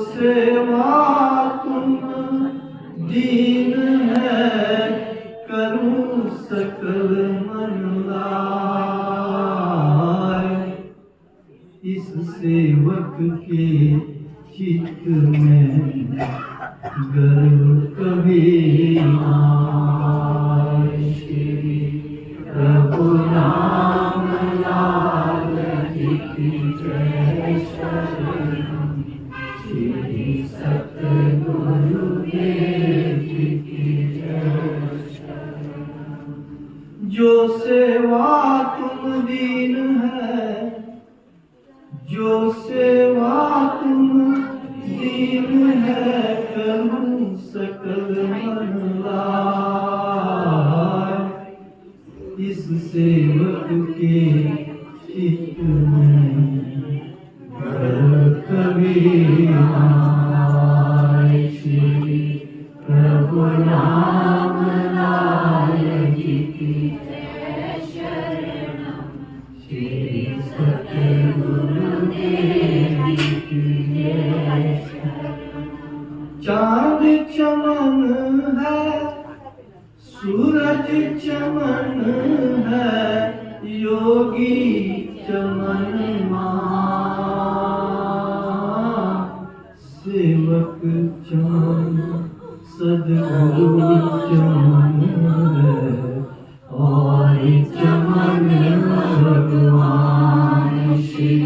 सेवा तुम दीन है, करूं सकल मन लाय। इस सेवक के चित्त में गर्व कभी आए। श्री प्रभु राम लाल की जय। शरणम श्री सतगुरुदेव की जय। शरणम जो सेवा तुम दीन है, जो सेवा तुम दीन है, करूं सकल मन लाय। इस सेवक के चित्त में गर्व कभी आए। श्री प्रभु राम लाल की जय। शरणम श्री सतगुरुदेव की जय। चाँद चमन है, सूरज चमन है, योगी चमन मान। सेवक चमन सद्गुरु चमन है, और चमन भगवान। श्री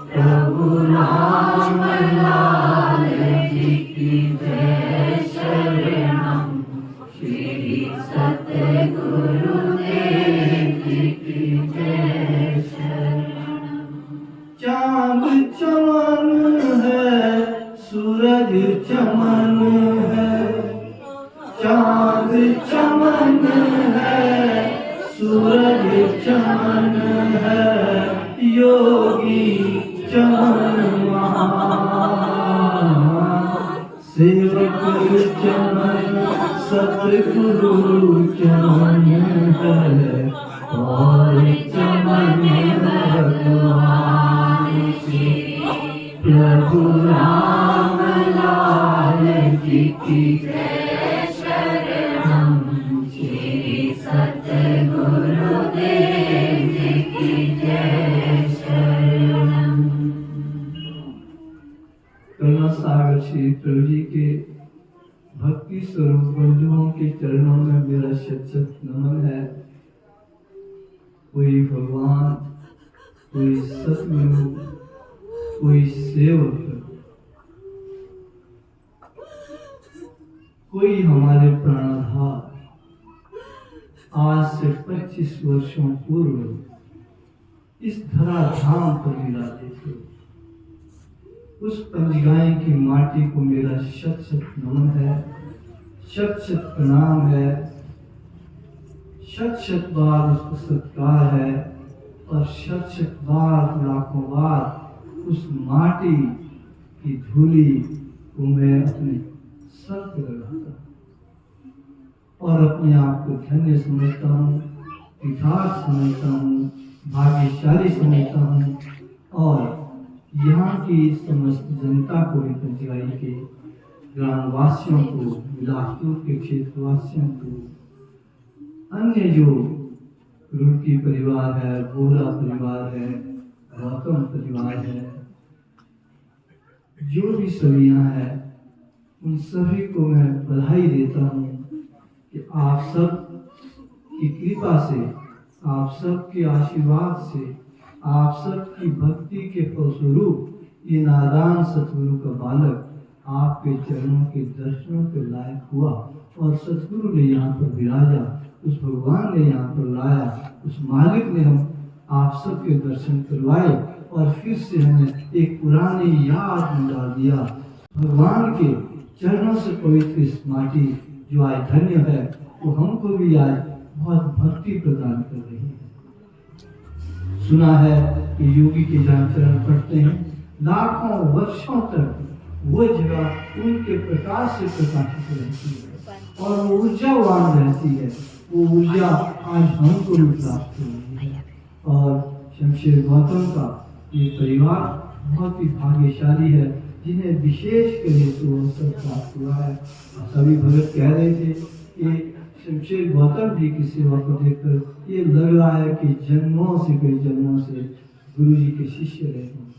प्रभु राम लाल जी की जय। शरणम श्री सतगुरुदेव की जय। शरणम चाँद चमन है, सूरज चमन है, चाँद चमन है, सूरज चमन है, योगी चमन महान। सेवक चमन सतगुरु चमन है, और चमन भगवान। श्री प्रभु राम लाल जी की जय। शरणम श्री सतगुरुदेव जी की जय। शरणम करुणा सागर श्री प्रभु जी के भक्ति स्वरूप बंधुओं के चरणों में मेरा शत शत नमन है। कोई भगवान, कोई सतगुरु, कोई सेवक, कोई हमारे प्राणाधार आज से 25 वर्षों पूर्व इस धराधाम पर विराजे थे। उस पंचगाय की माटी को मेरा शत शत नमन है, शत शत प्रणाम है, शत शत बार उसको सत्कार है, और शत शत बार लाखों बार उस माटी की धूली को मैं अपने सर पर लगाता और अपने आप को धन्य समझता हूँ, कृतार्थ समझता हूँ, भाग्यशाली समझता हूँ। और यहाँ की समस्त जनता को भी, पंचगाई के ग्रामवासियों को, बिलासपुर के क्षेत्रवासियों को, अन्य जो रुड़की परिवार है, बोरा परिवार है, गौतम परिवार है, जो भी सभी यहाँ है, उन सभी को मैं बधाई देता हूँ कि आप सब की कृपा से, आप सब के आशीर्वाद से, आप सब की भक्ति के फलस्वरूप ये नादान सतगुरु का बालक आपके चरणों के दर्शनों के लायक हुआ, और सतगुरु ने यहाँ पर विराजा, उस भगवान ने यहाँ पर लाया, उस मालिक ने हम आप सबके दर्शन करवाए, और फिर से हमें एक पुरानी याद में डाल दिया। भगवान के चरणों से पवित्र इस माटी जो आज धन्य है, वो हमको भी आज बहुत भक्ति प्रदान कर रही है। सुना है कि योगी के जहाँ चरण पड़ते हैं, लाखों वर्षों तक वो जगह उनके प्रकाश से प्रकाशित रहती है, और वो ऊर्जावान रहती है। वो ऊर्जा आज हमको भी प्राप्त हुई है। और शमशेर गौतम का ये परिवार बहुत ही भाग्यशाली है जिन्हें विशेष करे तो अवसर प्राप्त हुआ है। और सभी भगत कह रहे थे कि शमशेर गौतम जी की सेवा को देखकर ये लग रहा है कि जन्मों से कई जन्मों से गुरु जी के शिष्य रहे हैं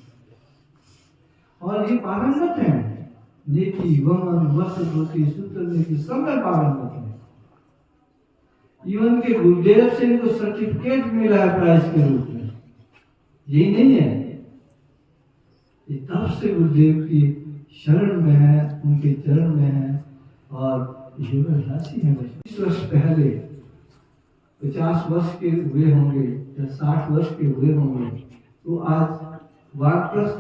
और ये पारंगत हैं। नेकी वमन वस्त्र धोती सूत्र नेकी सब में पारंगत है। इवन के गुरुदेव से इनको सर्टिफिकेट मिला है प्राइज के रूप में। यही नहीं है, ये तब से गुरुदेव की शरण में है, उनके चरण में है और योगाभ्यासी है। 20 वर्ष पहले 50 वर्ष के हुए होंगे या 60 वर्ष के हुए होंगे तो आज वानप्रस्थ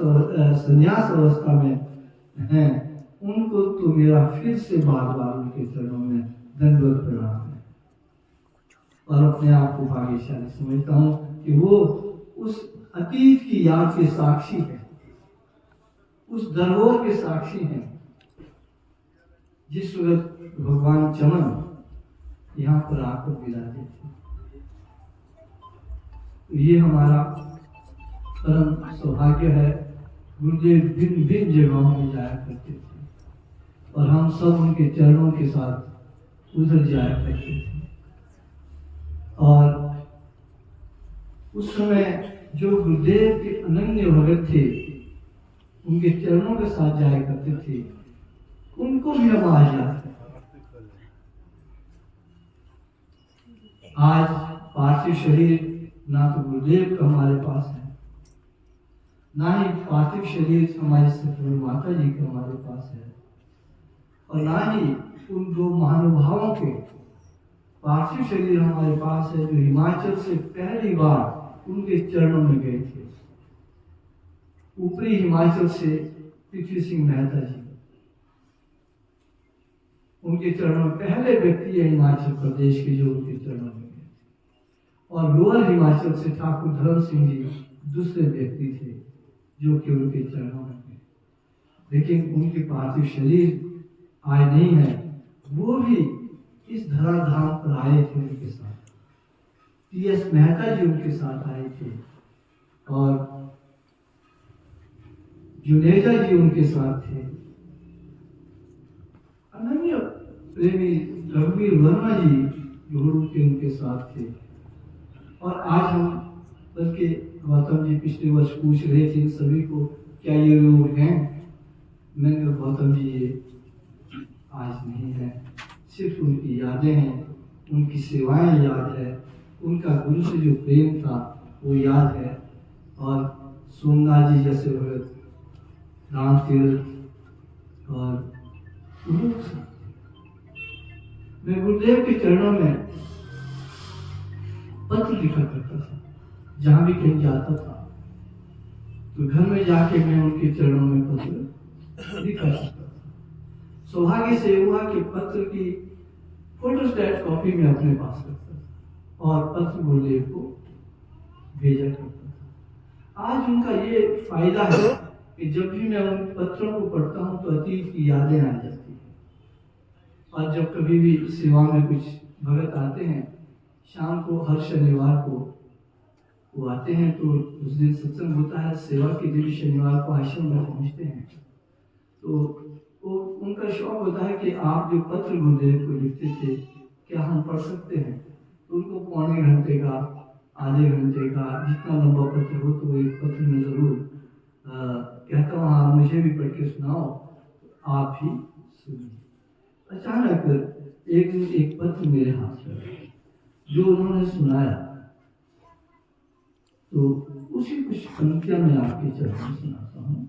संन्यास अवस्था में हैं। उनको तो मेरा फिर से बार बार उनके चरणों में दंडवत प्रणाम है और अपने आप को भाग्यशाली समझता हूँ कि वो उस अतीत की याद के साक्षी है, उस धरोहर के साक्षी हैं। जिस वक्त भगवान चमन यहाँ पर आकर विराजे थे, तो ये हमारा परम सौभाग्य है। गुरुदेव भिन्न भिन्न जगहों में जाया करते थे और हम सब उनके चरणों के साथ उधर जाया करते थे। और उस समय जो गुरुदेव के अनन्य भगत थे, उनके चरणों के साथ जाया करते थे, उनको भी हम आज याद करते। आज पार्थिव शरीर ना तो गुरुदेव का हमारे पास है, ना ही पार्थिव शरीर हमारी सतगुरु माता जी का हमारे पास है और ना ही उन दो महानुभावों के पार्थिव शरीर हमारे पास है जो हिमाचल से पहली बार उनके चरणों में गए थे। ऊपरी हिमाचल से पृथ्वी सिंह मेहता जी उनके चरणों में पहले व्यक्ति है हिमाचल प्रदेश के जो उनके चरणों में गए और लोअर हिमाचल से ठाकुर धर्म सिंह जी दूसरे व्यक्ति थे जो कि उनके चरणों में गए। लेकिन उनके पार्थिव शरीर आए नहीं है, वो भी इस धराधाम पर आए थे उनके साथ। टी.एस. मेहता जी उनके साथ आए थे और जुनेजा जी उनके साथ थे। अनन्य प्रेमी रघुवीर वर्मा जी गुरु के उनके साथ थे। और आज हम बल्कि गौतम जी पिछले वर्ष पूछ रहे थे सभी को क्या ये लोग हैं। मैंने गौतम जी ये आज नहीं है, सिर्फ उनकी यादें हैं, उनकी सेवाएं याद है, उनका गुरु से जो प्रेम था वो याद है। और सोमनाथ जी जैसे भगत, राम तीर्थ और मैं गुरुदेव के चरणों में पत्र लिखा करता था। जहां भी कहीं जाता था तो घर में जाके मैं उनके चरणों में पत्र लिखा करता था। सौभाग्य से हुआ कि पत्र की फोटोस्टैट कॉपी में अपने पास रखता था और पत्र गुरुदेव को भेजा करता था। आज उनका ये फायदा है कि जब भी मैं उन पत्रों को पढ़ता हूँ तो अतीत की यादें आ जाती हैं। और जब कभी भी सेवा में कुछ भगत आते हैं, शाम को हर शनिवार को वो आते हैं तो उस दिन सत्संग होता है। सेवा के दिन शनिवार को आश्रम में पहुँचते हैं तो वो उनका शौक होता है कि आप जो पत्र गुरुदेव को लिखते थे क्या हम पढ़ सकते हैं। तो उनको पौने घंटे का, आधे घंटे का, जितना लंबा पत्र हो तो वो एक पत्र में जरूर कहता हूँ हाँ मुझे भी पढ़ के सुनाओ, तो आप भी सुनिए। अचानक एक दिन एक पत्र मेरे हाथ में जो उन्होंने सुनाया तो उसी कुछ पंक्तियां मैं आपके चरणों में सुनाता हूँ।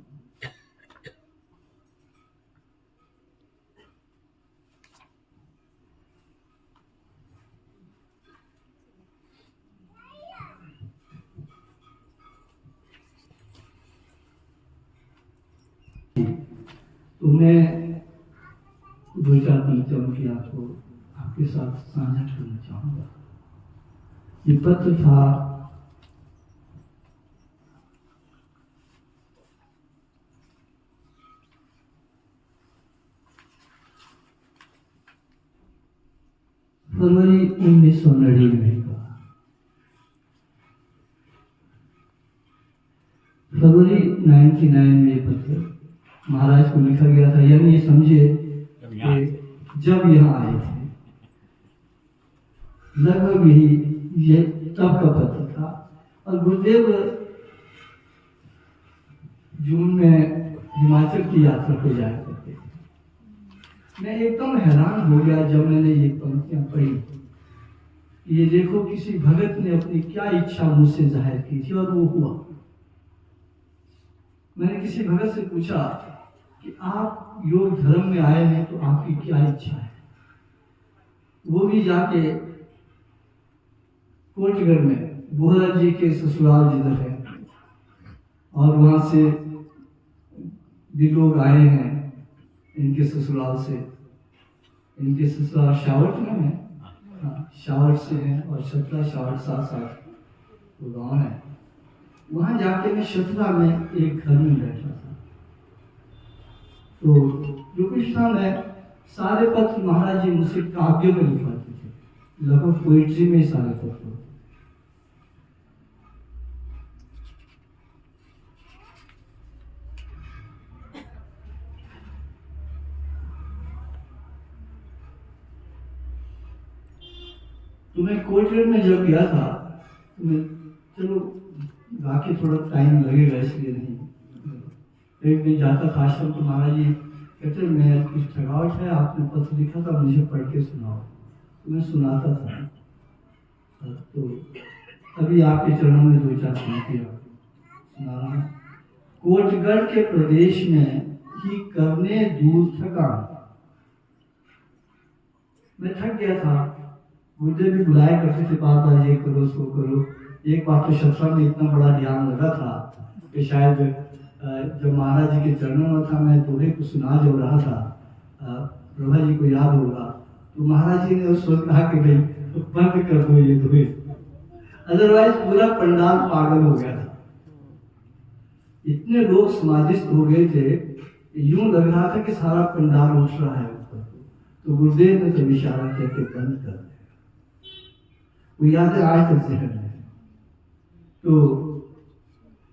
तो मैं दो चार पंक्तियों की आपके साथ साझा करना चाहूंगा। ये पत्र था फरवरी 1999 का। फरवरी 99 में पत्र महाराज महाराज को लिखा गया था, यानी ये समझिए कि जब यहाँ आए थे, लगभग यही ये तब का पत्र था। और गुरुदेव जून में हिमाचल की यात्रा पे जाया करते थे। मैं एकदम हैरान हो गया जब मैंने ये पंक्तियां पढ़ी। ये देखो, किसी भगत ने अपनी क्या इच्छा मुझसे जाहिर की थी और वो हुआ। मैंने किसी भगत से पूछा कि आप योग धर्म में आए हैं तो आपकी क्या इच्छा है। वो भी जाके कोटगढ़ में बोहरा जी के ससुराल जिधर है, और वहां से भी लोग आए हैं इनके ससुराल से। इनके ससुराल शावट में है, हाँ, शावट से हैं, और शतरा शावट साथ साथ वो गाँव है। वहां जाके मैं शतरा में एक घर में बैठा था। तो जो कुछ था, मैं सारे पत्र महाराज जी मुझसे काव्य में लिखवाते थे, लगभग पोइट्री में सारे पत्र। तो मैं कोटगढ़ में जब गया था, तो मैं चलो बाकी थोड़ा टाइम लगेगा इसलिए नहीं। एक दिन जाता था आश्रम, तो महाराज जी कहते मैं कुछ थकावट है, आपने पत्र लिखा था, मुझे पढ़ के सुनाओ। तो मैं सुनाता था। तो अभी आपके चरणों में दो चार पंक्तियां सुना रहा हूं। कोटगढ़ के प्रदेश में ही करने दूर थका, मैं थक गया था। गुरुदेव भी बुलाया करते थे, बात आज ये करो सो करो। एक बार तो शतरा में इतना बड़ा ध्यान लगा था कि शायद जब महाराज जी के चरणों में था, मैं दोहे को सुना जब रहा था, प्रभा जी को याद होगा, तो महाराज जी ने उस वक्त कहा कि भाई तो बंद कर दो ये दोहे, अदरवाइज पूरा पंडाल पागल हो गया था। इतने लोग समाधिस्थ हो गए थे, यूं लग रहा था कि सारा पंडाल उठ रहा है ऊपर। तो गुरुदेव ने तो इशारा किया कि बंद कर। वो यादें आज तक जहन है। तो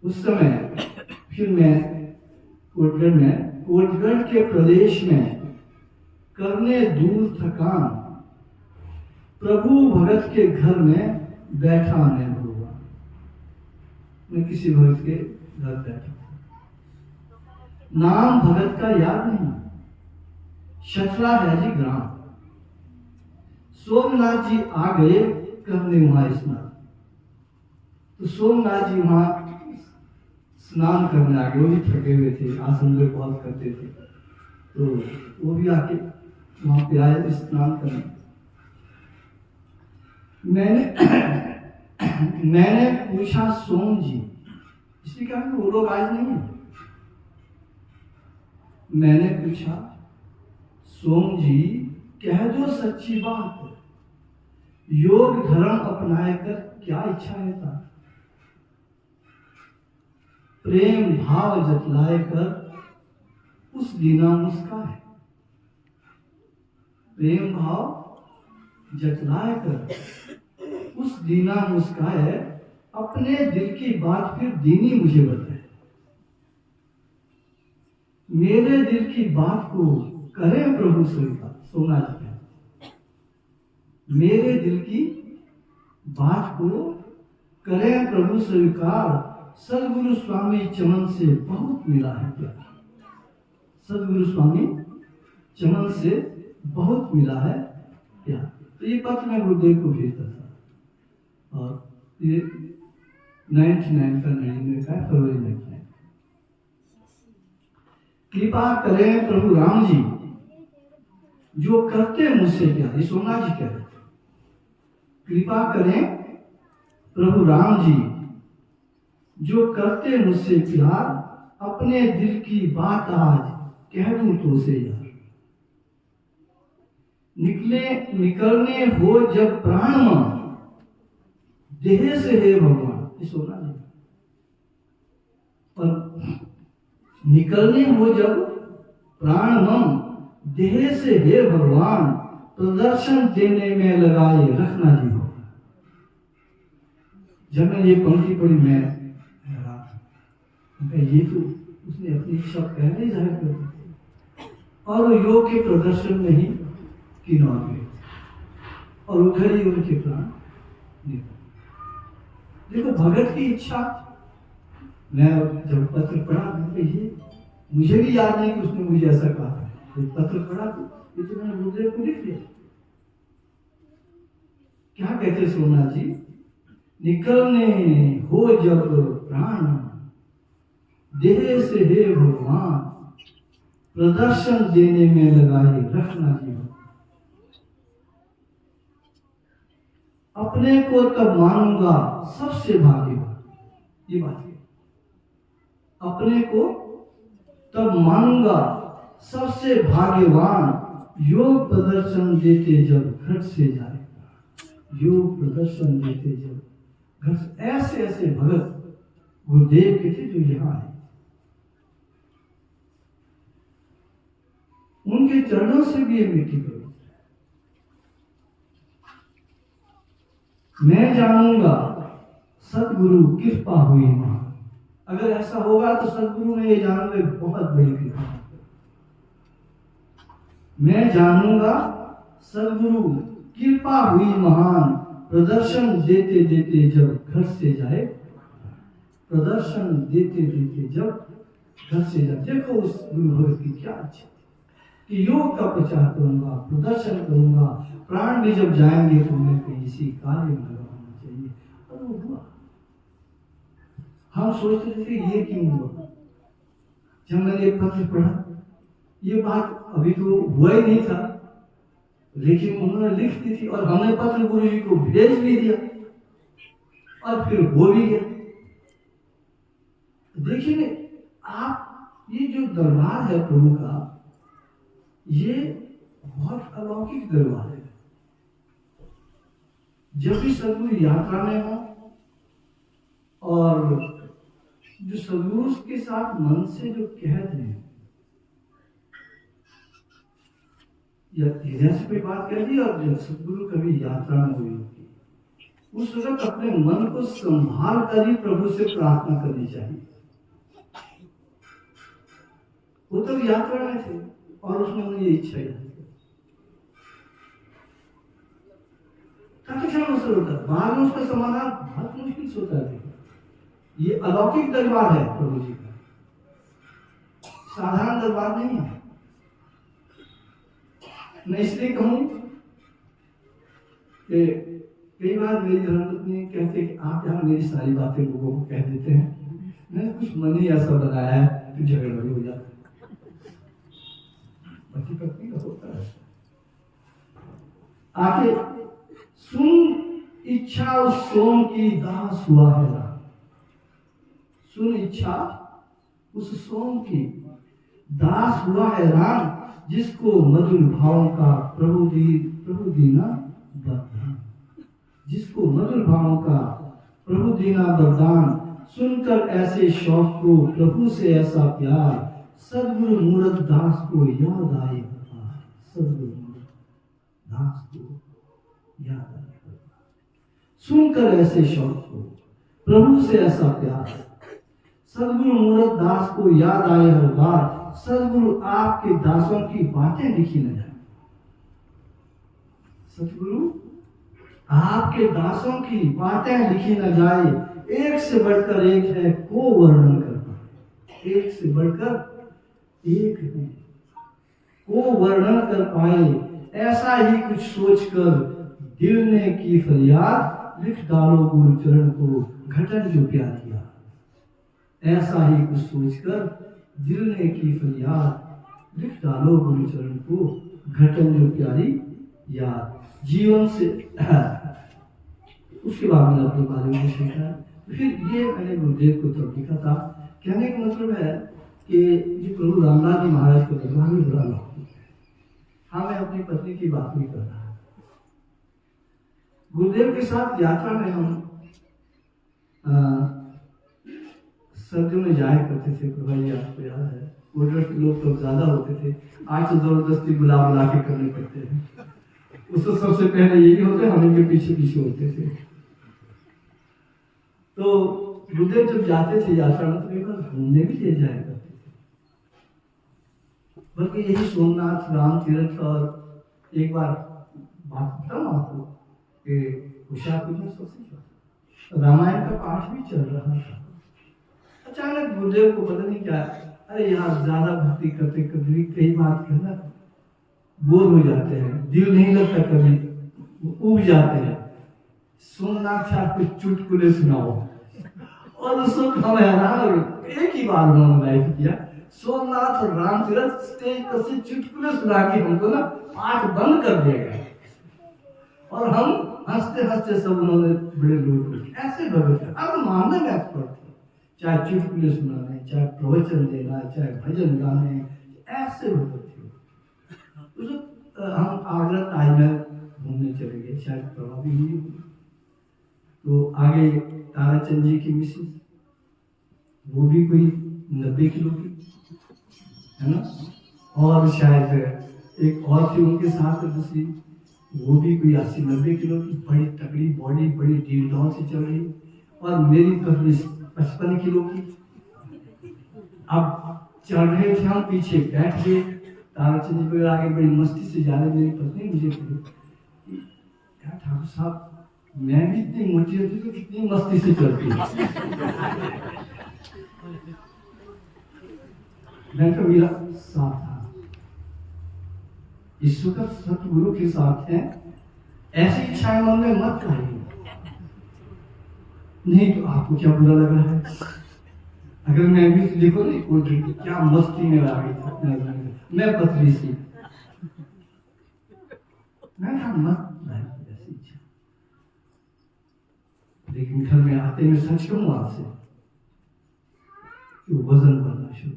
उस समय फिर मैं कोटगढ़ के प्रदेश में करने दूर थकान, प्रभु भगत के घर में बैठा मैं हुआ। मैं किसी भगत के घर बैठा, नाम भगत का याद नहीं, शतरा है जी ग्राम। सोमनाथ जी आ गए करने वहां स्नान। तो सोमनाथ जी वहां स्नान करने आ गए। वो भी थके हुए थे, आसन में बहुत करते थे, तो वो भी आके वहां पे आए स्नान करने। मैंने पूछा सोम जी, इसलिए कहा कि वो लोग आज नहीं है। मैंने पूछा सोम जी, कह दो सच्ची बात, योग धर्म अपनाए कर क्या इच्छा है था। प्रेम भाव जतलाए कर उस दीना मुस्काए। प्रेम भाव जतलाए कर उस दीना मुस्काए, अपने दिल की बात फिर दीनी मुझे बताए। मेरे दिल की बात को करें प्रभु स्वीकार। सोमनाथ जी, मेरे दिल की बात को करें प्रभु स्वीकार, सदगुरु स्वामी चमन से बहुत मिला है प्यार। सदगुरु स्वामी चमन से बहुत मिला है प्यार। तो ये पत्र मैं गुरुदेव को भेजता था, और ये 99 का 99 का फरवरी 99। कृपा करें प्रभु राम जी, जो करते मुझसे प्यार। ये सोमनाथ जी कह रहे थे, कृपा करें प्रभु राम जी, जो करते मुझसे प्यार, अपने दिल की बात आज कह दूं तो से यार। निकलने हो जब प्राण मन, देह से हे भगवान। ये सोना जी, पर निकलने हो जब प्राण मन, देह से हे भगवान, प्रदर्शन देने में लगाए रखना जी हो। जब मैं ये पंक्ति पढ़ी, मैं ये तो उसने अपनी इच्छा पहले जाहिर कर दी। और योग के प्रदर्शन में ही किन्नौर गए और उधर ही उनके प्राण निकले। देखो भगत की इच्छा, मैं जब पत्र पढ़ा ये मुझे भी याद नहीं कि उसने मुझे ऐसा कहा, जब पत्र पढ़ा तो मैंने गुरुदेव को लिख दिया। क्या कहते सोमनाथ जी, निकलने हो जब प्राण देह से हे भगवान, प्रदर्शन देने में लगाए रखना जीवन। अपने को तब मानूंगा सबसे भाग्यवान, ये बात है। अपने को तब मानूंगा सबसे भाग्यवान, योग प्रदर्शन देते जब घर से जाए। योग प्रदर्शन देते जब घर से, ऐसे ऐसे भगत गुरुदेव के थे जो यहाँ है। उनके चरणों से भी ये मिट्टी गई। मैं जानूंगा सदगुरु कृपा हुई मां। अगर ऐसा होगा तो सदगुरु ने ये जानूंगा बहुत बड़ी कृपा। मैं जानूंगा सदगुरु कृपा हुई महान, प्रदर्शन देते देते जब घर से जाए। प्रदर्शन देते देते जब घर से जाए। देखो उस गुरु भगत की क्या इच्छा कि योग का प्रचार करूंगा, प्रदर्शन करूंगा, प्राण भी जब जाएंगे तो मैं कहीं इसी कार्य में लगा होना चाहिए। और वो हुआ। हम सोचते थे ये क्यों हुआ। जब मैंने एक पत्र पढ़ा, ये बात अभी तो हुआ ही नहीं था, लेकिन उन्होंने लिख दी थी और हमने पत्र गुरु जी को भेज भी दिया और फिर हो भी गया। देखिए आप, ये जो दरबार है प्रभु का, ये बहुत अलौकिक दरबार है। जब भी सदगुरु यात्रा में हो और जो सदगुरु के साथ मन से जो कहते हैं, या हृदय से कोई बात कह दी और जब सदगुरु कभी यात्रा में हुई होगी, उस वक्त अपने मन को संभाल कर ही प्रभु से प्रार्थना करनी चाहिए। वो तो यात्रा में थे और उसमें उन्हें ये इच्छा है। काफी क्षण अवसर होता है, बाद में उसका समाधान बहुत मुश्किल से होता है। ये अलौकिक दरबार है प्रभु जी का, साधारण दरबार नहीं है। मैं इसलिए कहूं कि कई बार मेरी धर्मपत्नी कहते कि आप यहाँ मेरी सारी बातें लोगों को कह देते हैं। मैंने कुछ मन ही ऐसा बनाया है कि झगड़ा भी हो जाता है। पति पत्नी का होता है। आगे सुन इच्छा उस सोम की दास हुआ है राम। सुन इच्छा उस सोम की दास हुआ है राम, जिसको मधुर भाव का प्रभु दीना वरदान। जिसको मधुर भाव का प्रभु दीना वरदान। सुनकर ऐसे शौक को प्रभु से ऐसा प्यार, सदगुरु मूरत दास को याद आए। सदगुरु मूरत दास को याद आए। सुनकर ऐसे शौक को प्रभु से ऐसा प्यार, सदगुरु मूरत दास को याद आए हर बार। सदगुरु आपके दासों की बातें लिखी न जाए। सदगुरु आपके दासों की बातें लिखी न जाए। एक से बढ़कर एक है को वर्णन कर पाए। एक से बढ़कर एक है को वर्णन कर पाए। ऐसा ही कुछ सोचकर दिल ने की फरियाद, लिख डालो गुरु चरण को घटन जो प्यार किया। ऐसा ही कुछ सोचकर दिल ने की फरियाद, लिख डालो गुरु चरण को घटन जो प्यारी याद। जीवन से उसके बाद मैंने अपने बारे में सीखा। फिर ये मैंने गुरुदेव को तब लिखा था। कहने का मतलब है कि जो प्रभु रामदास जी महाराज को दरबार में बुला लो। हाँ, मैं अपनी पत्नी की बात नहीं कर रहा। गुरुदेव के साथ यात्रा में हम सर्दियों में जाया करते थे। भाई आपको याद है, उधर के लोग तो ज्यादा होते थे। आज तो जबरदस्ती बुला बुला के करने पड़ते हैं। उसको सबसे पहले यही होते, हम इनके पीछे पीछे होते थे। तो गुरुदेव जब जाते थे यात्रा में तो एक बार घूमने भी ले जाया करते थे। बल्कि यही सोमनाथ राम तीर्थ। और एक बार बात बताऊं आपको कि होशियारपुर में सबसे रामायण का पाठ भी चल रहा था। अचानक गुरुदेव को पता नहीं क्या, अरे यार ज्यादा भक्ति करते कभी कई बात करना बोर हो जाते हैं, दिल नहीं लगता, कभी उब जाते हैं। सोमनाथ साहब कुछ चुटकुले सुनाओ। और उस वक्त हम हैरान हो गए। एक ही बार उन्होंने लाइव किया, सोमनाथ और राम तीर्थ स्टेज पर से चुटकुले सुना के हमको ना आंख बंद कर दिया गया। और हम हंसते हंसते सब उन्होंने बड़े लोग ऐसे भगत है। अब मामले में एक्सपर्ट थे, चाहे चुटकुले सुनाने, चाहे प्रवचन देना, चाहे भजन गाने, ऐसे भगत थे। हम आगरा ताजमहल घूमने चले गए, शायद प्रभावी हुई। तो आगे ताराचंद जी की मिसेस, वो भी कोई 90 किलो की है ना, और शायद एक और थी उनके साथ दूसरी, वो भी कोई 80-90 किलो की, बड़ी तगड़ी बॉडी, बड़ी ढील ढाल से चल रही। और मेरी पत्नी 55 किलो की। अब चल रहे थे हम, पीछे बैठ गए, ताराचंद जी आगे बड़ी मस्ती से जा रहे। मेरी पत्नी मुझे कही, क्या ठाकुर साहब, मैं भी इतनी मोटी होती तो कितनी मस्ती से चलती है। मैं तो मेरा साथ था, इस वक्त सतगुरु के साथ है, ऐसी इच्छाएं मन में मत करिए। नहीं तो आपको क्या बुरा लग रहा है? अगर मैं भी देखो नहीं कोई क्या मस्ती में आ गई, मैं पतली सी, मैं मत ऐसी इच्छा। लेकिन घर में आते में सच कहूं आपसे कि वजन बढ़ना शुरू।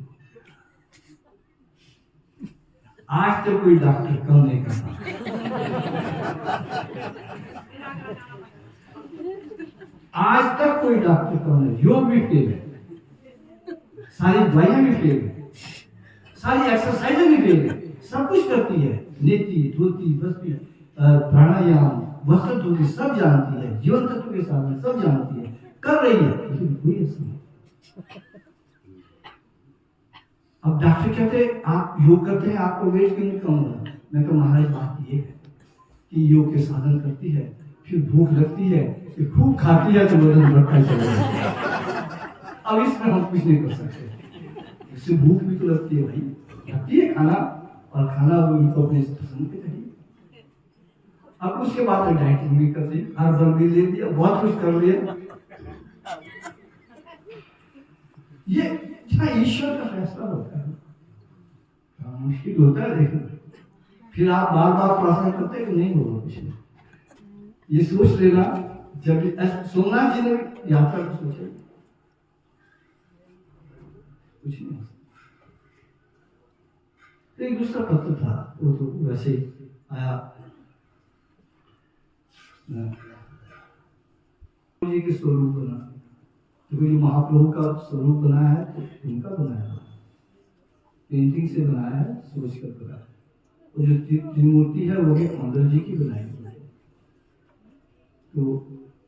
आज तक कोई डॉक्टर कम नहीं करता। आज तक कोई डॉक्टर कम नहीं। योग भी फेल है, सारी दवाइयां भी फेल है, सारी एक्सरसाइजें भी फेल है, सब कुछ करती है, नीति धोती बस्ती प्राणायाम वस्त्र धोती सब जानती है, जीवन तत्व के साथ में सब जानती है, कर रही है, लेकिन कोई असर नहीं। अब डॉक्टर कहते हैं आप योग करते हैं, आपको वेट क्यों नहीं कम हो रहा? मैं तो महाराज बात ये है कि योग के साधन करती है, फिर भूख लगती है, फिर खूब खाती है तो वजन बढ़ता चला जाता है। अब इसमें हम कुछ नहीं कर सकते। इससे भूख भी तो लगती है भाई, लगती है खाना, और खाना वो उनको अपने पसंद के चाहिए। अब उसके बाद डाइटिंग भी कर दी, हर भी ले दिया, बहुत कुछ कर लिया। ये ईश्वर का फैसला होता है, मुश्किल होता है। देखो फिर आप बार बार प्रार्थना करते हैं कि नहीं होगा कुछ नहीं। ये सोच लेना, जब सोमनाथ जी ने यात्रा को सोचा कुछ नहीं। एक दूसरा पत्र था, वो तो वैसे ही आया जी के स्वरूप बना, क्योंकि जो महाप्रभु का स्वरूप बनाया है तो इनका बनाया है, पेंटिंग से बनाया है, सोच कर बनाया है। और जो त्रिमूर्ति है वो भी कौंडल जी की बनाई हुई है। तो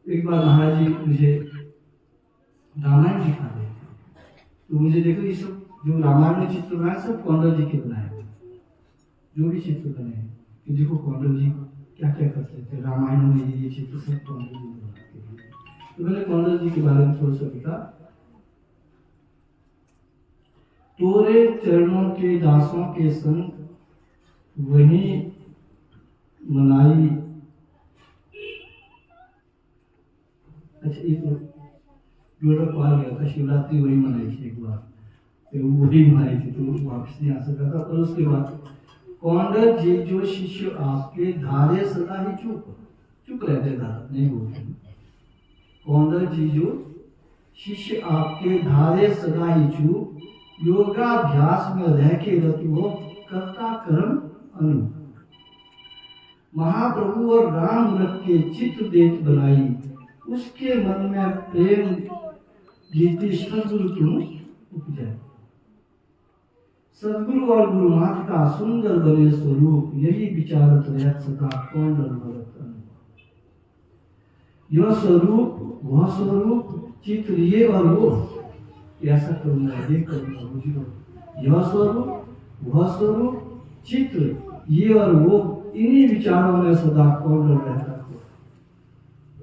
एक बार महाराज जी मुझे रामायण दिखा रहे थे, तो मुझे देखो ये सब जो रामायण में चित्र बनाए सब कौंडल जी के बनाए हुए, जो भी चित्र बने हैं कि देखो कौंडल जी क्या क्या करते थे रामायण में, ये चित्र सब कौंडल जी बनाते हैं। तो मैंने कौंडल जी के बारे में थोड़ा सा लिखा। तोरे चरणों के दासों के संग वही मनाई। अच्छा एक पार गया था, शिवरात्रि वही मनाई थी एक बार, तो वही मनाई थी, तो वापस नहीं आ सका था। और उसके बाद कौंडल जी जो शिष्य आपके धारे सदा ही चुप रहते था, नहीं बोलते। कौंडल जी जो शिष्य आपके धारे सदा ही चुप, योगाभ्यास में रह के रत वो करता कर्म अनु। महाप्रभु और राम रख के चित्र देत बनाई, उसके मन में प्रेम गीति सदगुरु तुम उपजाए। सदगुरु और गुरु माता का सुंदर बने स्वरूप, यही विचारत रहत सदा कौंडल भरत अनुभव। यह स्वरूप वह स्वरूप, चित्र ये और वो, ऐसा करूंगा ये करूंगा, बुझो। यह स्वरूप वह स्वरूप, चित्र, ये और वो, इन्हीं विचारों में सदा कौन रहता है।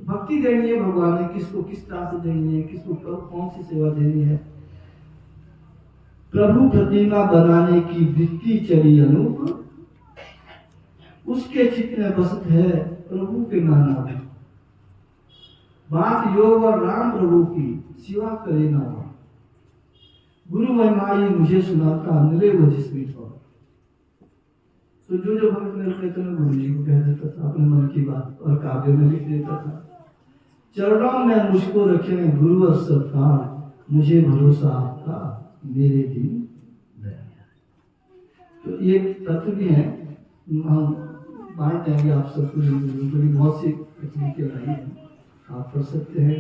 भक्ति देनी है भगवान ने, किसको किस तरह से देनी है, किसको कौन सी सेवा देनी है। प्रभु प्रतिमा बनाने की वृत्ति चली अनूप, उसके चित्त में बसत है प्रभु के नाना। बात योग और राम प्रभु की, सिवा करे ना। गुरु महिमाई मुझे सुनाता, मिले वो जिसमें तो जो भक्त मेरे कहते हैं गुरु जी को कह देता था अपने मन की बात और काव्य में लिख देता था। चरणों में मुझको रखे गुरु और सरकार, मुझे भरोसा आपका मेरे दिन दया। तो ये तत्व भी है, हम बांट देंगे आप सबको। बहुत सी तकनीकें आई हैं, आप पढ़ सकते हैं।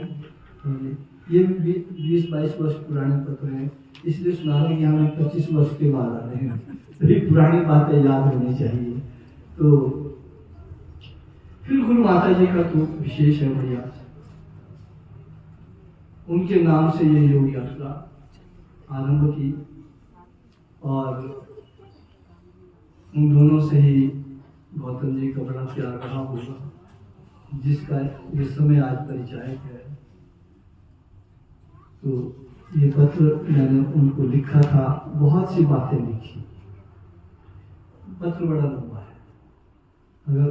ये 20-22 वर्ष पुराने पत्र हैं, इसलिए सुना रहे कि हमें 25 वर्ष के बाद आ रहे हैं, तो ये पुरानी बातें याद होनी चाहिए। तो फिर गुरु माता जी का तो विशेष है भैया, उनके नाम से ये योग यात्रा आरंभ की और उन दोनों से ही गौतम जी का बड़ा प्यार रहा होगा, जिसका इस समय आज परिचायक है। तो ये पत्र मैंने उनको लिखा था, बहुत सी बातें लिखी। पत्र बड़ा लंबा है, अगर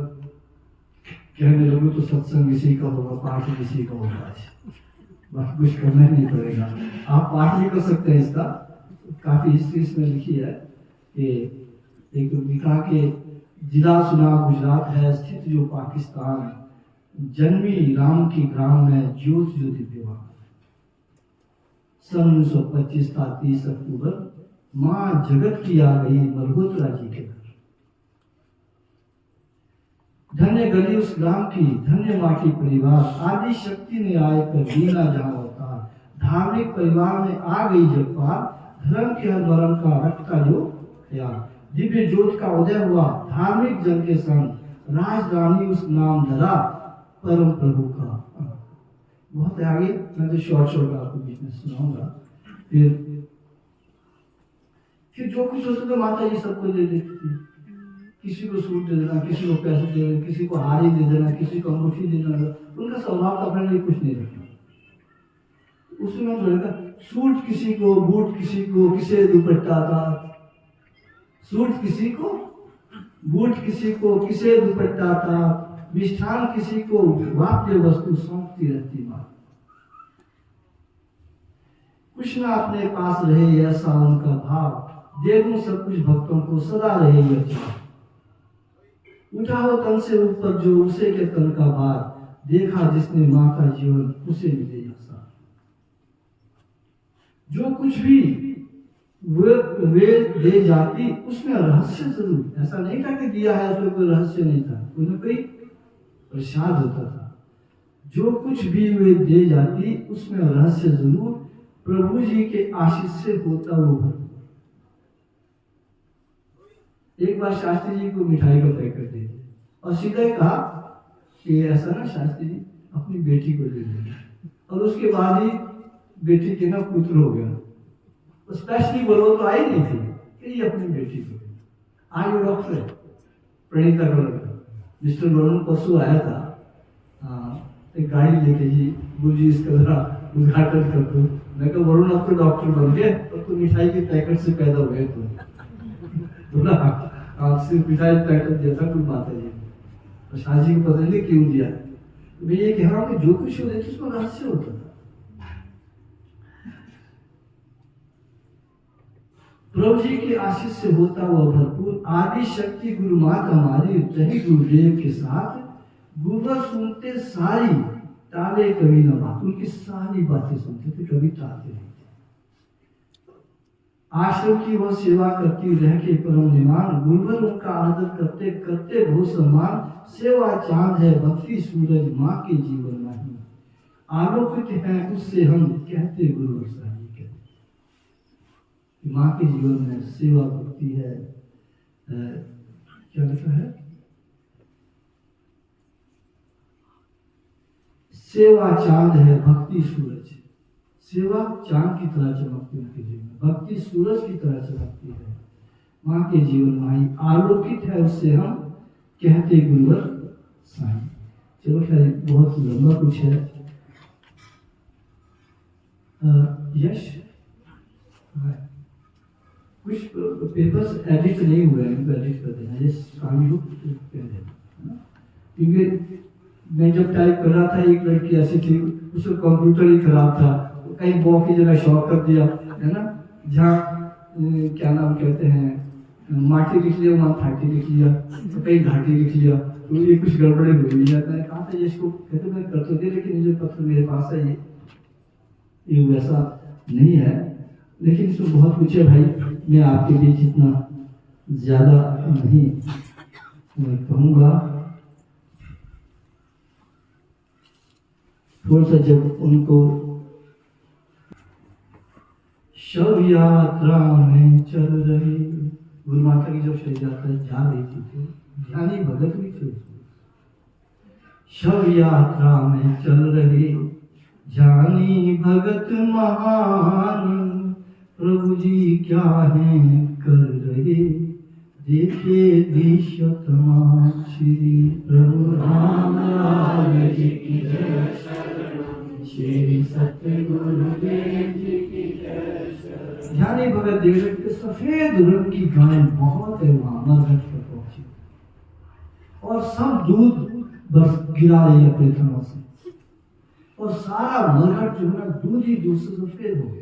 कहने लगूं तो सत्संग इसी का होगा, पाठ इसी का होगा, बाकी कुछ करना नहीं पड़ेगा। आप पाठ भी कर सकते हैं इसका, काफी हिस्ट्री इसमें लिखी है कि एक लिखा के जिला सुना गुजरात है, स्थित जो पाकिस्तान, जन्मी राम की ग्राम में ज्योत जो दिव्यमान। सन 1925 था 30 अक्टूबर, माँ जगत की आ गई मल्होत्रा जी के घर। धन्य गली उस ग्राम की, धन्य माटी परिवार, आदि शक्ति ने आए कर दीना जहां अवतार। धार्मिक परिवार में आ गई जब पार, धर्म के हर मरम का रखता जो ख्याल। दिव्य ज्योत का उदय हुआ धार्मिक जन के संग, राजरानी उस नाम धरा परम प्रभु का। बहुत है आगे, मैं तो शॉर्ट आपको बीच में सुनाऊंगा। फिर जो कुछ होता था माता जी सबको दे देती थी, किसी को सूट दे देना, किसी को पैसे दे देना, किसी को हारी दे देना, किसी को अंगूठी दे देना। उनका स्वभाव तो अपने लिए कुछ नहीं रखना। उसमें थोड़ा था, सूट किसी को, बूट किसी को, किसे दुपट्टा था। सूट किसी को, बूट किसी को, किसे दुपट्टा था। मिष्ठान किसी को, वाद्य वस्तु सौंपती रहती माँ। कुछ ना अपने पास रहे ऐसा उनका भाव, दे दूं सब कुछ भक्तों को सदा रहे यह चाह। उठाओ तन से ऊपर जो उसे के तन का भार, देखा जिसने माँ का जीवन उसे मिले ऐसा। जो कुछ भी वे दे जाती उसमें रहस्य जरूर, ऐसा नहीं था कि दिया है उसमें कोई रहस्य नहीं था, उन्हें कोई प्रसाद होता था। जो कुछ भी वे दे जाती उसमें रहस्य जरूर, प्रभु जी के आशीष से होता वो भरपूर। एक बार शास्त्री जी को मिठाई का पैकेट दे और सीधा कहा कि ऐसा ना शास्त्री जी अपनी बेटी को दे देना, और उसके बाद ही बेटी के ना पुत्र हो गया। स्पेशली बोलो तो आई नहीं थी कि ये अपनी बेटी को दे। आज वो डॉक्टर है प्रणीता का लड़का, मिस्टर वरुण परसों आया था, एक गाड़ी लेके जी गुरु जी इसका जरा उद्घाटन कर दो। मैं कहा वरुण अब तो डॉक्टर बन गए और तो मिठाई के पैकेट से पैदा हुए तो बोला सिर्फ मिठाई पैकेट दिया था कोई माता जी और शाहजी को पता नहीं क्यों दिया। तो मैं ये कह रहा हूँ कि जो कुछ हो रहे थे उसमें रहस्य होता था। प्रभु जी की आशीष से होता हुआ भरपूर, आदि शक्ति गुरु मात हमारी रही गुरुदेव के साथ। गुरुवर सुनते सारी टाले कभी न बात, उनकी सारी बातें सुनते थे, कभी टालते नहीं थे। आश्रम की वह सेवा करती रह के परम निमान, गुरुवर उनका आदर करते करते बहुत सम्मान। सेवा चांद है भक्ति सूरज माँ के जीवन नहीं, आलोकित है उससे हम कहते गुरुवर साही कहते। माँ के जीवन में सेवा भक्ति है, क्या लिखा है, सेवा चांद है भक्ति सूरज। सेवा चांद की तरह चमकती उनके जीवन, भक्ति सूरज की तरह चमकती है। माँ के जीवन माई आलोकित है, उससे हम कहते गुरुवर साईं। चलो खैर बहुत लंबा कुछ है। यश कुछ पेपर्स एडिट नहीं हुए हैं, एडिट कर देना, ये स्वामी को कह देना, क्योंकि मैं जब टाइप कर रहा था एक लड़की ऐसी थी, उसका कंप्यूटर ही खराब था, कहीं बॉ की जगह शॉर्ट कर दिया है ना, जहाँ क्या नाम कहते हैं माटी लिख लिया वहाँ फाटी लिख लिया, तो कहीं घाटी लिख लिया, तो ये कुछ गड़बड़ी हुई है। मैंने कहा था इसको कहते मैं कर तो दे, लेकिन जो पत्र मेरे पास है ये वैसा नहीं है, लेकिन इसमें बहुत कुछ है भाई। मैं आपके बीच इतना ज्यादा नहीं कहूँगा, थोड़ा सा जब उनको शव यात्रा में चल रहे, गुरु माता की जब शव यात्रा जा रही थी, ध्यानी भगत भी थे, शव यात्रा में चल रहे जानी भगत महान, प्रभु जी क्या है कर रहे, देखे दृश्य तमाम श्री प्रभु राम जी की जय, श्री सत्य गुरुदेव जी की जय। ध्यानी भगत देख के सफेद रंग की गाय बहुत है वहां मरघट पर पहुंची, और सब दूध बस गिरा रही है अपने थनों से, और सारा मरघट जो है दूध ही दूध से सफेद हो गया।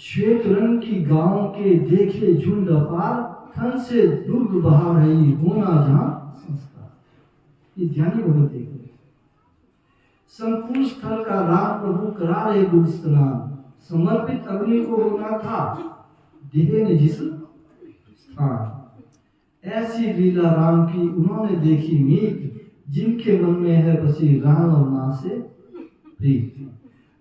श्वेत रंग की गांव के देखे झुंड अपार, थन से दुर्ग बहा रही होना जहां संस्कार। ये ध्यानी भगत देख रहे, संपूर्ण स्थल का राम प्रभु करा रहे गुरु स्नान, समर्पित अग्नि को होना था देह ने जिस स्थान। ऐसी लीला राम की उन्होंने देखी मीत, जिनके मन में है बसी राम और मां से प्रीत।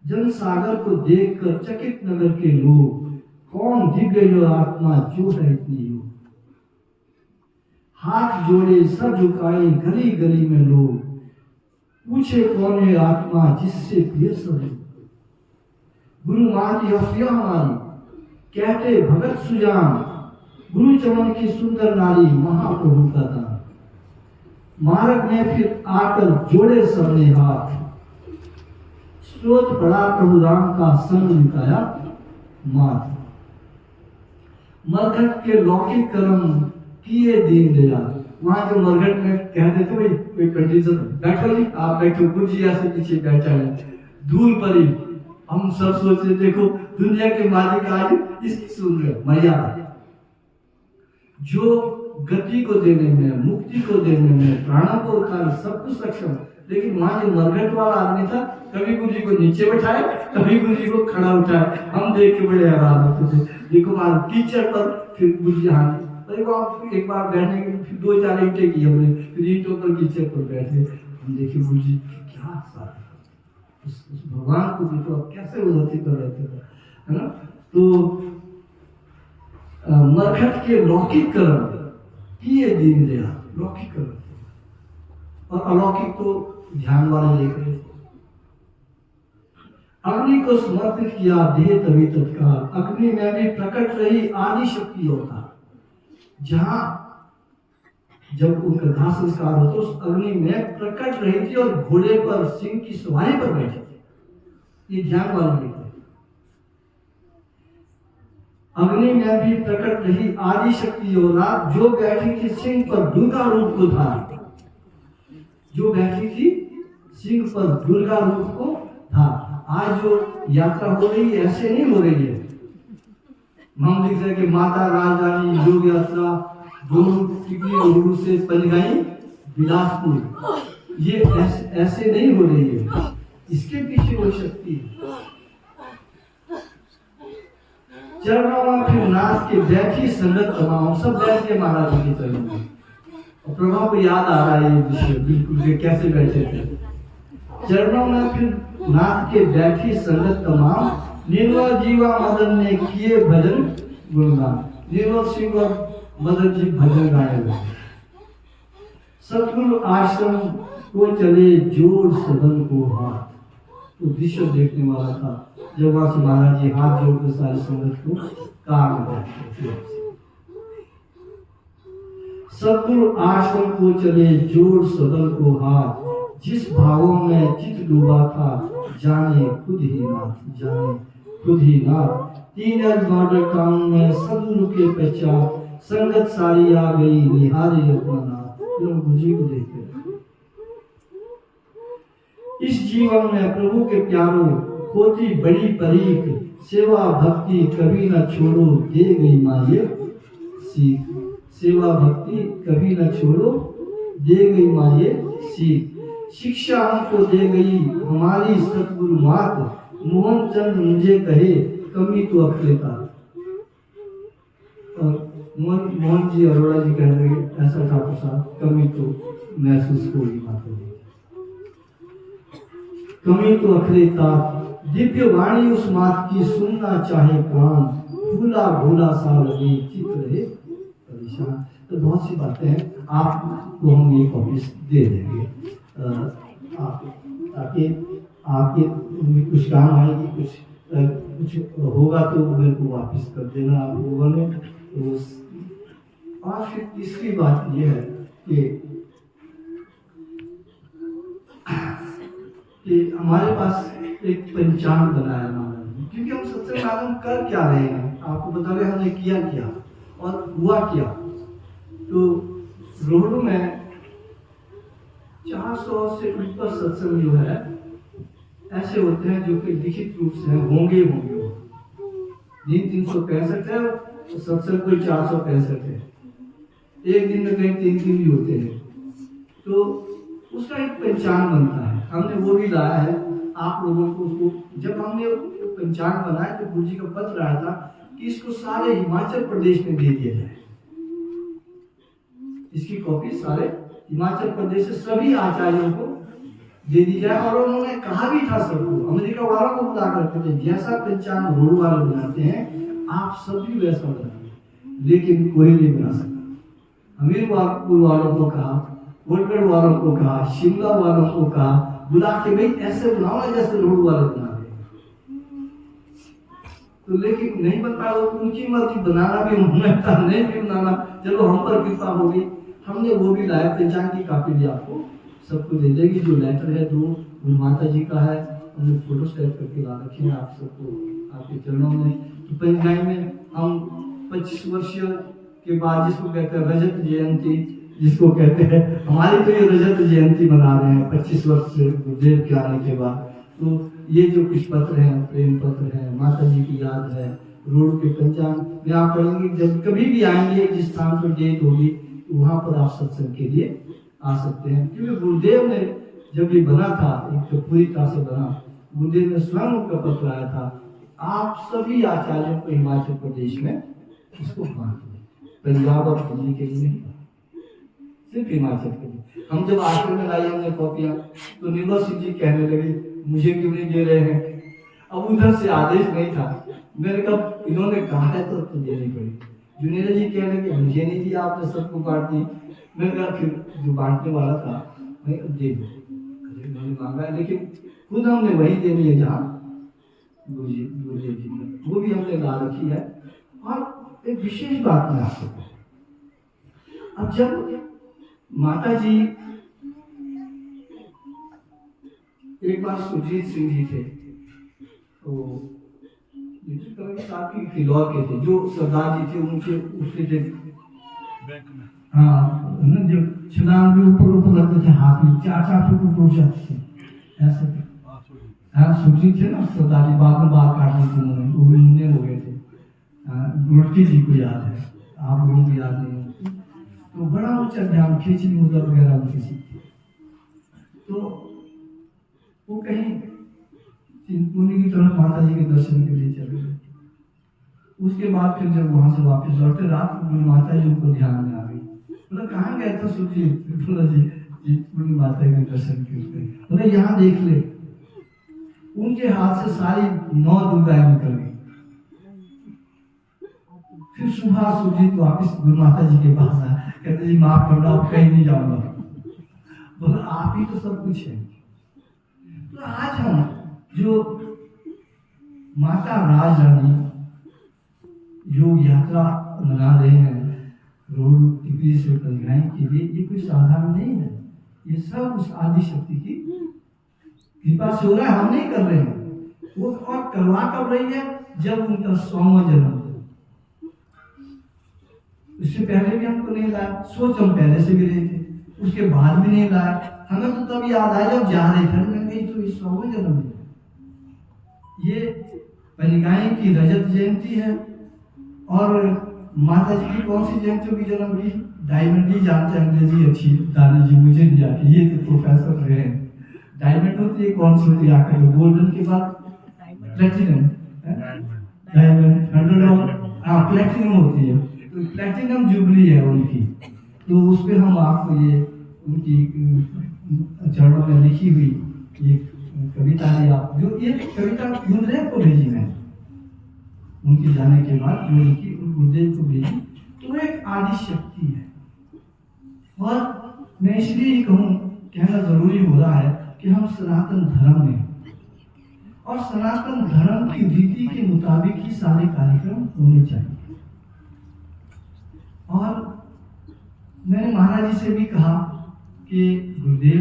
जन सागर को देखकर चकित नगर के लोग, कौन दिव्य यो आत्मा जो है इतनी योग। हाथ जोड़े सर झुकाए गली गली में लोग, पूछे कौन है आत्मा जिससे प्रिय सब। गुरु माती प्रिय हमारी, कहते भगत सुजान, गुरु चमन की सुंदर नारी महाप्रभु का दान। मार्ग में फिर आकर जोड़े सबने हाथ, स्रोत पड़ा प्रभु राम का संग लुटाया मात। मरघट के लौकिक कर्म किए दीन दया। वहां जो मरघट में कहते थे भाई कोई कंडीशन बैठो जी, आप बैठो, गुरु जी ऐसे पीछे बैठा है, धूल पड़ी। हम सब सोचे देखो दुनिया के मालिक आज इसकी सुन रहे मर्यादा, जो गति को देने में, मुक्ति को देने में, प्राणों को उतार सब कुछ सक्षम, लेकिन वहां जो मरघट वाला आदमी था, कभी गुरु जी को नीचे बैठाए, कभी गुरु जी को खड़ा उठाए। हम देख के बड़े हैरान होते थे, देखो मार कीचड़ पर फिर गुरु जी हाथ, एक बार बैठने के फिर 2-4 ईंटें की हमने, फिर ईंटों पर कीचड़ पर बैठे। हम देखे गुरु जी क्या सारा उस भगवान को देखो अब कैसे उन्नति कर रहे थे, है ना। तो मरघट के लौकिक कर्म किए दीन दया, लौकिक कर्म, और अलौकिक तो ध्यान वाले देख रहे थे। अग्नि को समर्पित किया देह तभी तत्काल, अग्नि में भी प्रकट रही आदि शक्ति होता। जहां जब उनका दाह संस्कार हो तो उस अग्नि में प्रकट रही थी, और घोड़े पर सिंह की सवारी पर बैठे थे। ये ध्यान वाले देख रहे। अग्नि में भी प्रकट रही आदि शक्ति और जो बैठी थी सिंह पर दुर्गा रूप को धारी, जो बैठी थी सिंह पर दुर्गा रूप को धार। आज जो यात्रा हो रही है ऐसे नहीं हो रही है। हम लिख रहे कि माता राजधानी योग यात्रा दोनों से पंजगाई बिलासपुर, ये ऐसे नहीं हो रही है, इसके पीछे वो शक्ति है। चरणों में फिर नाथ के बैठी संगत तमाम, सब बैठ के महाराज जी के चरणों में। और प्रभा को याद आ रहा है ये विषय बिल्कुल के कैसे बैठे थे। चरणों में फिर नाथ के बैठी संगत तमाम, निर्मल जीवा मदन ने किए भजन गुणगान। निर्मल सिंह और मदन जी भजन गाए हुए। सतगुरु आश्रम को चले जोड़ सदन को हाथ, तो दृश्य देखने वाला था। जब वहां से महाराज जी हाथ जोड़कर सारी संगत को कार में बैठे। सदगुरु आश्रम को चले जोड़ सदन को हाथ, जिस भावों में चित डूबा था जाने खुद ही नाथ, जाने खुद ही नाथ। 3 मॉडल टाउन में सदगुरु के पहचान, संगत सारी आ गई निहारे अपना नाथ। गुरु जी को देखते इस जीवन में प्रभु के प्यारों होती बड़ी परीख, सेवा भक्ति कभी न छोड़ो दे गई माँ ये सीख। सेवा भक्ति कभी न छोड़ो दे गई माँ ये सीख। शिक्षा हमको दे गई हमारी सतगुरु मात, मोहन चंद मुझे कहे कमी तो अकेता। और मोहन जी अरोड़ा जी कह रहे ऐसा था प्रसाद, कमी तो महसूस होगी माता जी, कमी तो अखरेता। दिव्य वाणी उस मात की सुनना चाहे कान, भूला भूला सा लगे चित रहे परेशान। तो बहुत सी बातें हैं, आपको हम ये कॉपीज दे देंगे ताकि आपके कुछ काम आएगी, कुछ होगा तो मेरे को वापस कर देना आप लोगों ने। तो और फिर तीसरी बात ये है कि हमारे पास एक पंचांग बनाया महाराज, क्योंकि हम सत्संग साधन कर क्या रहे हैं, आपको बता रहे हमने किया क्या और हुआ क्या। तो रोहड़ू में 400 से ऊपर सत्संग जो है ऐसे होते हैं जो कि लिखित रूप से होंगे। दिन 365 है तो सत्संग कोई 465 है, एक दिन में कहीं 3 दिन भी होते हैं। तो उसका एक पंचांग बनता है, हमने वो भी लाया है आप लोगों को। उसको जब हमने पंचांग बनाया तो गुरु जी का पत्र आया था कि इसको सारे हिमाचल प्रदेश में दे दिया जाए। इसकी कॉपी सारे हिमाचल प्रदेश से सभी आचार्यों को दे दी जाए। और उन्होंने कहा भी था सबको, अमेरिका वालों को बुला करके थे, जैसा पंचांग रोड वाले बनाते हैं आप सभी वैसा बनाइए, लेकिन कोई नहीं बना सकता। हमीरपुर वालों को कहा, कोटगढ़ वालों को कहा, शिमला वालों को कहा, बुला के भाई ऐसे बनाओ ना जैसे रोड वाले बना रहे। तो लेकिन नहीं बन पाया, उनकी मर्जी, बनाना भी उन्होंने था, नहीं भी बनाना, चलो हम पर कृपा होगी। हमने वो भी लाया, पंचांग की कॉपी भी आपको सबको दे देगी। जो लेटर है 2 गुरु माता जी का है, हमने फोटो स्टेट करके ला रखे हैं आप सबको आपके चरणों में। तो पंचांग में हम 25 वर्ष के बाद जिसको कहते हैं रजत जयंती, जिसको कहते हैं हमारी तो ये रजत जयंती मना रहे हैं 25 वर्ष से गुरुदेव के आने के बाद। तो ये जो कुछ पत्र हैं, प्रेम पत्र हैं, माता जी की याद है, रोड के पंचांग में आप पढ़ेंगे। जब कभी भी आएंगे जिस स्थान पर डेट होगी वहां पर आप सत्संग के लिए आ सकते हैं। क्योंकि गुरुदेव ने जब ये बना था, एक तो पूरी तरह से बना, गुरुदेव ने स्वयं उनका पत्र आया था आप सभी आचार्यों को हिमाचल प्रदेश में इसको बांट दें, पंजाब और दिल्ली के लिए नहीं, सिर्फ हिमाचल के लिए। हम जब आश्रम में लाई हमने कॉपियां तो निर्मल सिंह जी कहने लगे मुझे क्यों नहीं दे रहे हैं। अब उधर से आदेश नहीं था, मैंने कहा इन्होंने कहा है तो देनी पड़ी। जुनेजा जी कह रहे कि मुझे नहीं दिया आपने सबको बांट दी। मैंने कहा फिर जो बांटने वाला था मैं दे दो, मैंने मांगा है, लेकिन खुद हमने वही देनी है जहाँ गुरुदेव जी ने, वो भी हमने ला रखी है। और एक विशेष बात मैं आपको कहूँ, अब जब माता जी एक बार सुजीत सिंह जी थे, तो साथ की फिलौर के थे, जो सरदार जी थे उनके उसके थे बैंक में, हाँ जो छलांग भी ऊपर लगते थे, हाथ में 4-4 फुट ऊपर जाते थे ऐसे थे। हाँ सुजीत थे ना सरदार जी, बाद में बाल काट दी थी उन्होंने, वो भी मुन्ने हो गए थे। गुड़की जी को याद है, आप लोगों को याद नहीं होती। तो बड़ा ऊंचा ध्यान खींचनी उधर वगैरह उनकी थी। तो वो कहीं चिंतपूर्णी की तरफ माता जी के दर्शन के लिए चले गए। उसके बाद फिर जब वहां से वापस लौटे, रात को माता जी उनको ध्यान में आ गई। बोला कहाँ गए थे सुजीत? बोला जी चिंतपूर्णी माता के दर्शन के लिए। बोला यहाँ देख ले, उनके हाथ से सारी 9 दुर्गाएं निकल गई। फिर सुबह सुजीत वापस गुरु माता जी के पास आया, कहते जी माफ करना, आप कहीं नहीं जाऊंगा। बोला आप ही तो सब कुछ है। तो आज हम जो माता राजरानी योग यात्रा मना रहे हैं रोड टिकरी से कन्याएं के लिए, ये कोई साधारण नहीं है। ये सब उस आदि शक्ति की कृपा से हो रहा है, हम नहीं कर रहे हैं। वो और करवा कब रही है? जब उनका 100वां जन्म है। उससे पहले भी हमको नहीं लाया, सोच हम पहले से भी रहे थे, उसके बाद भी नहीं लाया। हमें तो तब याद आया जब जा रहे थे, मैंने तो इस 100वां जन्म है। ये कन्याएं की रजत जयंती है। और माता जी की कौन सी जयंती होगी जन्म की? डायमंड ही जानते हैं, अंग्रेजी अच्छी दादी जी, मुझे नहीं आती, ये तो प्रोफेसर रहे हैं। डायमंड होती है, कौन सी होती है आखिर में? गोल्डन के बाद प्लेटिनम, डायमंड 100 और हाँ प्लेटिनम होती है, तो प्लेटिनम जुबली है उनकी। तो उस पर हम आपको ये उनकी चरणों में लिखी हुई ये कविता है, आप जो ये कविता गुरुदेव को भेजी मैं, उनके जाने के बाद जो लिखी गुरुदेव को भेजी। तो एक आदि शक्ति है। और मैं इसलिए ही कहूँ, कहना जरूरी हो रहा है कि हम सनातन धर्म में, और सनातन धर्म की रीति के मुताबिक ही सारे कार्यक्रम होने चाहिए। और मैंने महाराज जी से भी कहा कि गुरुदेव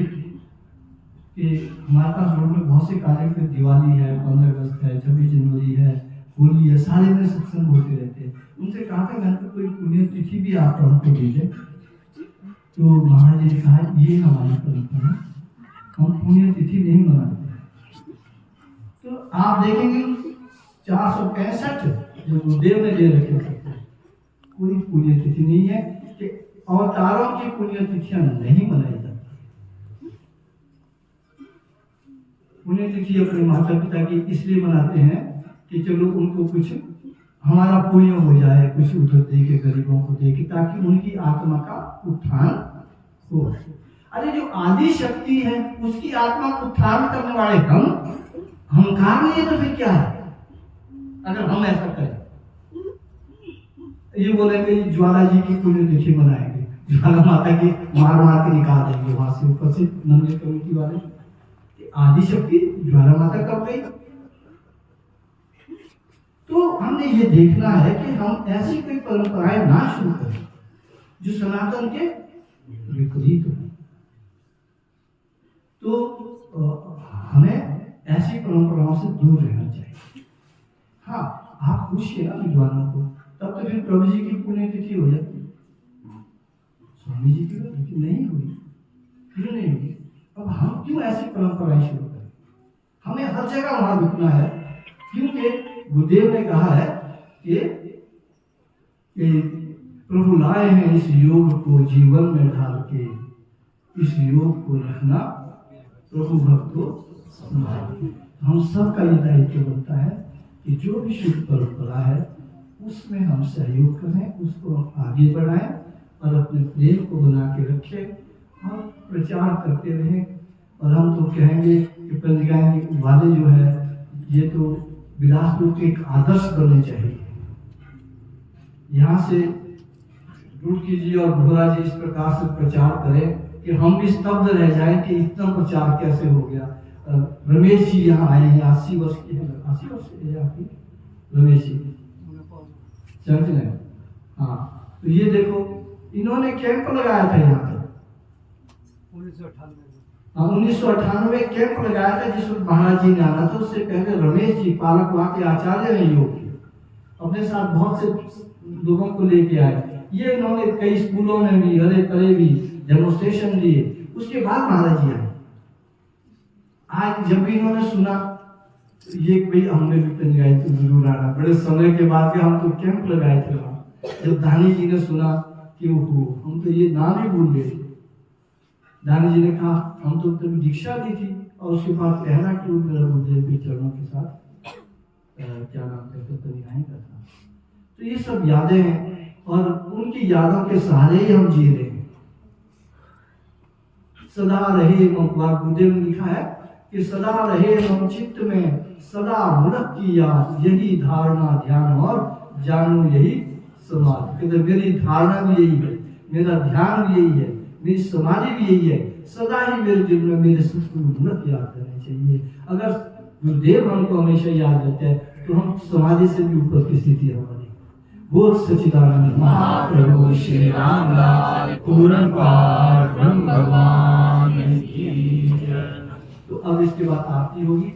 के हमारे पास रोड में बहुत से कार्यक्रम, दिवाली है, 15 अगस्त है, 26 जनवरी है, होली है, सारे में सत्संग होते रहते हैं। उनसे कहा था घर पर कोई पुण्य तिथि भी आप हमको दीजिए। तो महाराज जी ने कहा ये हमारी परंपरा, हम पुण्य तिथि नहीं मनाते। तो आप देखेंगे 465 जो गुरुदेव ने दे रखे थे, कोई पुण्य तिथि नहीं है कि अवतारों की पुण्य तिथियां नहीं मनाई जाती। पुण्य तिथि अपने माता पिता की इसलिए मनाते हैं कि चलो उनको कुछ हमारा पुण्य हो जाए, कुछ उधर दे के गरीबों को दे के, ताकि उनकी आत्मा का उत्थान हो। अरे जो आदि शक्ति है उसकी आत्मा को उत्थान करने वाले हम काम नहीं है, तो फिर क्या है? अगर हम ऐसा करें, ये बोलेंगे ज्वाला जी की पुण्यतिथि मनाएंगे, ज्वाला माता की मार के निकाल देंगे वहां से, ऊपर से मंदिर कमेटी वाले। आदि शक्ति ज्वाला माता कब गई? तो हमने ये देखना है कि हम ऐसी कोई परंपराएं ना शुरू करें जो सनातन के विपरीत हो। तो हमें ऐसी परंपराओं से दूर रहना चाहिए। हाँ, आप पूछिए ना विद्वानों को, तब तो फिर प्रभु जी की पुण्यतिथि हो जाती, स्वामी जी की तो नहीं हुई, क्यों नहीं हुई? अब हम क्यों ऐसी परंपराएं शुरू करें? हमें हर जगह वहां रुकना है, क्योंकि गुरुदेव ने कहा है कि प्रभु लाए हैं इस योग को जीवन में ढाल के, इस योग को रखना प्रभु भक्तों संभाल। हम सबका ये दायित्व बनता है कि जो भी शुभ परंपरा है उसमें हम सहयोग करें, उसको हम आगे बढ़ाएं और अपने प्रेम को बना के रखें और प्रचार करते रहें। और हम तो कहेंगे कि पंचगायन वाले जो है ये तो बिलासपुर के एक आदर्श बनने चाहिए। यहाँ से रुड़की जी और भोला जी इस प्रकार से प्रचार करें कि हम भी स्तब्ध रह जाएं कि इतना प्रचार कैसे हो गया। रमेश जी यहाँ आए हैं, 80 वर्ष के हैं, 80 वर्ष के हैं आपकी रमेश जी चंद ने। हाँ, तो ये देखो इन्होंने कैंप लगाया था यहाँ पर 1998 कैंप लगाया था, जिसमें महाराज जी ने आना था। उससे पहले रमेश जी पालक वहाँ के आचार्य हैं योग के, अपने साथ बहुत से लोगों को लेके आए। ये इन्होंने कई स्कूलों में भी हरे परे भी डेमोन्स्ट्रेशन दिए। उसके बाद महाराज जी आए। आज जब भी इन्होंने सुना ये भाई हमने भी पंचायत गए तो जरूर आना, बड़े समय के बाद के हम तो कैंप लगाए थे वहाँ। जब दानी जी ने सुना कि वो हम तो ये नाम ही भूल गए। दानी जी ने कहा हम तो तभी दीक्षा दी थी, और उसके बाद पहला टूर मेरा गुरुदेव के चरणों के साथ क्या नाम कहते तनियाई का था। तो ये सब यादें हैं और उनकी यादों के सहारे ही हम जी रहे हैं। सदा रहे गुरुदेव ने लिखा है कि सदा रहे मम चित्त में सदा मुड़क की याद, यही धारणा ध्यान और जानू यही समाधि। तो मेरी धारणा भी यही है, मेरा ध्यान भी यही है, मेरी समाधि भी यही है। सदा ही मेरे दिल में मेरे सतगुरु मुड़क याद करने चाहिए। अगर गुरुदेव हमको हमेशा याद रहते हैं, तो हम समाधि से भी ऊपर की स्थिति है हमारी। बोल सच्चिदानंद महाप्रभु श्री रामलाल पूर्ण पाठ ब्रह्म भगवान की जय। तो अब इसके बाद आरती होगी।